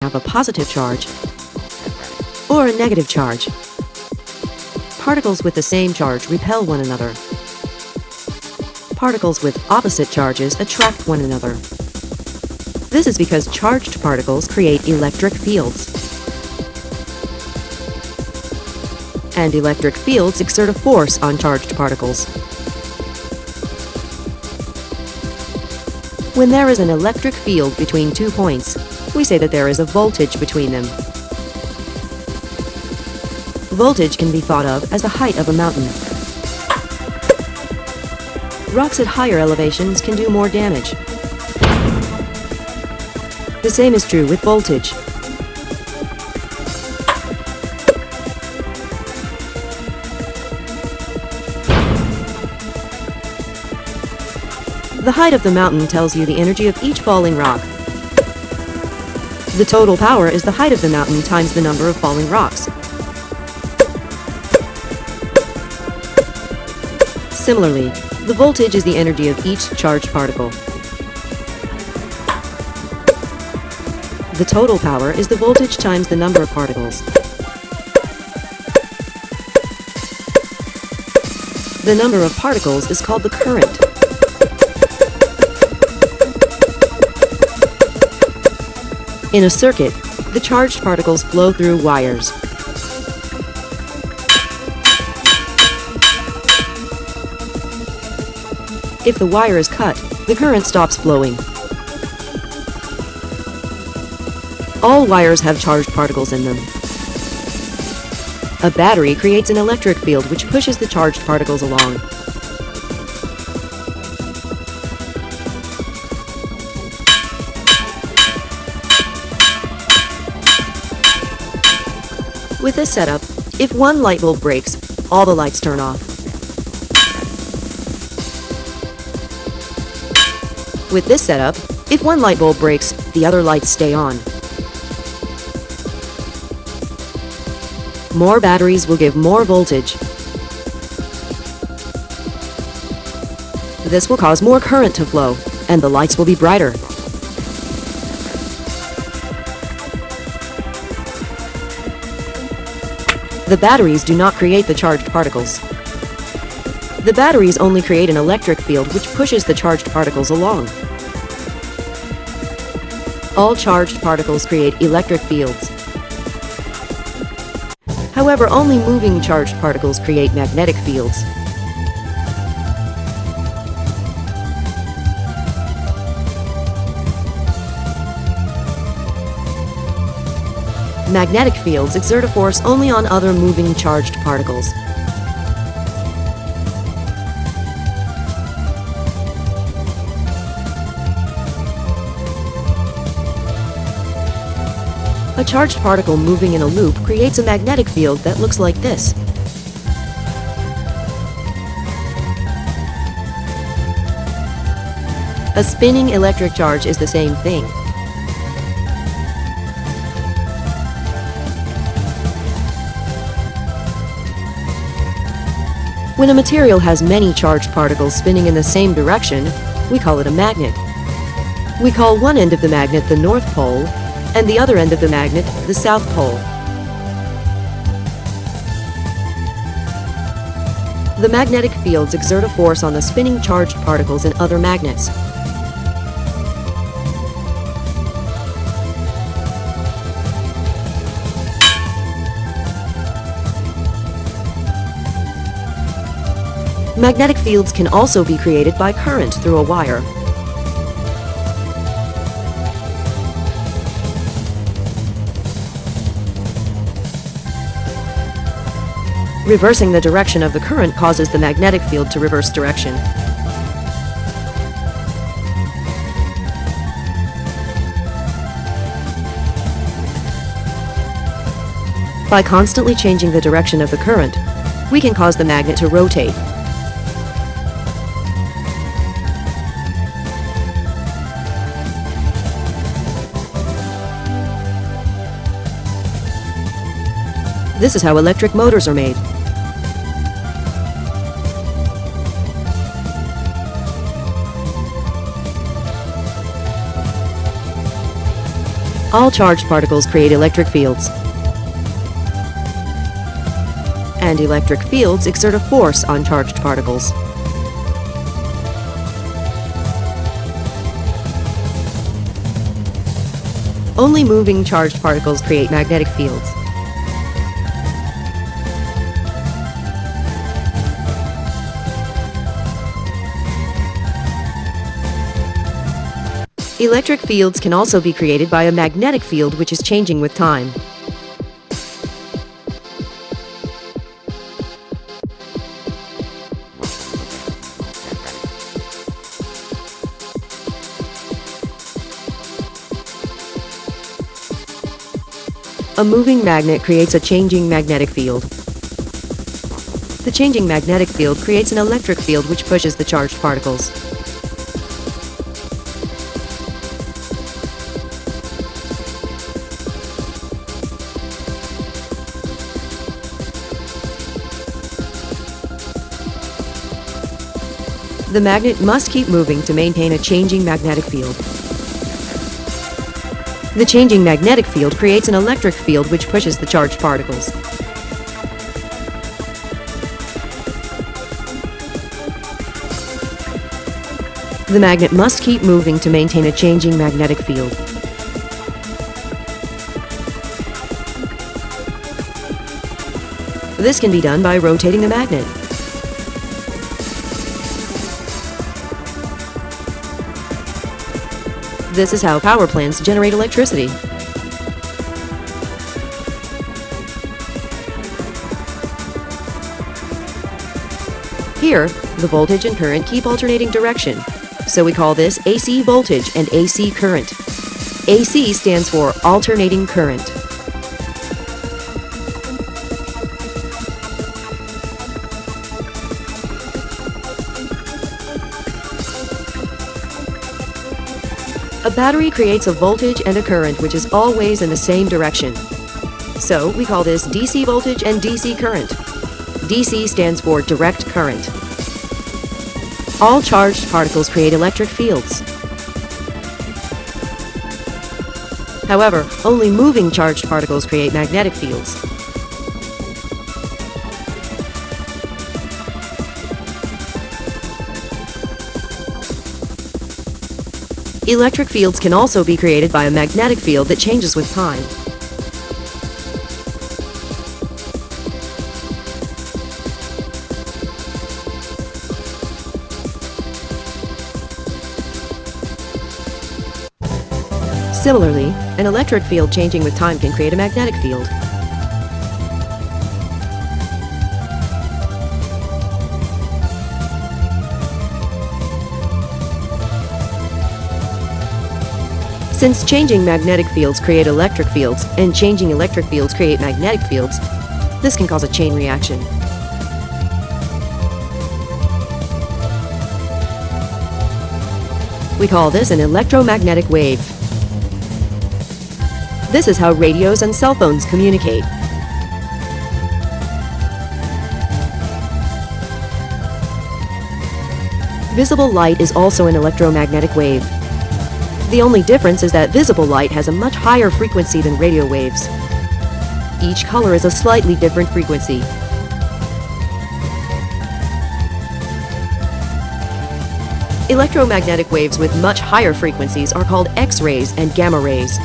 have a positive charge or a negative charge. Particles with the same charge repel one another. Particles with opposite charges attract one another. This is because charged particles create electric fields. And electric fields exert a force on charged particles. When there is an electric field between 2 points, we say that there is a voltage between them. Voltage can be thought of as the height of a mountain. Rocks at higher elevations can do more damage. The same is true with voltage. The height of the mountain tells you the energy of each falling rock. The total power is the height of the mountain times the number of falling rocks. Similarly, the voltage is the energy of each charged particle. The total power is the voltage times the number of particles. The number of particles is called the current. In a circuit, the charged particles flow through wires. If the wire is cut, the current stops flowing. All wires have charged particles in them. A battery creates an electric field which pushes the charged particles along. With this setup, if one light bulb breaks, all the lights turn off. With this setup, if one light bulb breaks, the other lights stay on. More batteries will give more voltage. This will cause more current to flow, and the lights will be brighter. The batteries do not create the charged particles. The batteries only create an electric field which pushes the charged particles along. All charged particles create electric fields. However, only moving charged particles create magnetic fields. Magnetic fields exert a force only on other moving charged particles. A charged particle moving in a loop creates a magnetic field that looks like this. A spinning electric charge is the same thing. When a material has many charged particles spinning in the same direction, we call it a magnet. We call one end of the magnet the North Pole, and the other end of the magnet the South Pole. The magnetic fields exert a force on the spinning charged particles in other magnets. Magnetic fields can also be created by current through a wire. Reversing the direction of the current causes the magnetic field to reverse direction. By constantly changing the direction of the current, we can cause the magnet to rotate. This is how electric motors are made. All charged particles create electric fields. And electric fields exert a force on charged particles. Only moving charged particles create magnetic fields. Electric fields can also be created by a magnetic field which is changing with time. A moving magnet creates a changing magnetic field. The changing magnetic field creates an electric field which pushes the charged particles. The magnet must keep moving to maintain a changing magnetic field. The changing magnetic field creates an electric field which pushes the charged particles. The magnet must keep moving to maintain a changing magnetic field. This can be done by rotating the magnet. This is how power plants generate electricity. Here, the voltage and current keep alternating direction, so we call this AC voltage and AC current. AC stands for alternating current. A battery creates a voltage and a current which is always in the same direction. So we call this DC voltage and DC current. DC stands for direct current. All charged particles create electric fields. However, only moving charged particles create magnetic fields. Electric fields can also be created by a magnetic field that changes with time. Similarly, an electric field changing with time can create a magnetic field. Since changing magnetic fields create electric fields, and changing electric fields create magnetic fields, this can cause a chain reaction. We call this an electromagnetic wave. This is how radios and cell phones communicate. Visible light is also an electromagnetic wave. The only difference is that visible light has a much higher frequency than radio waves. Each color is a slightly different frequency. Electromagnetic waves with much higher frequencies are called X-rays and gamma rays.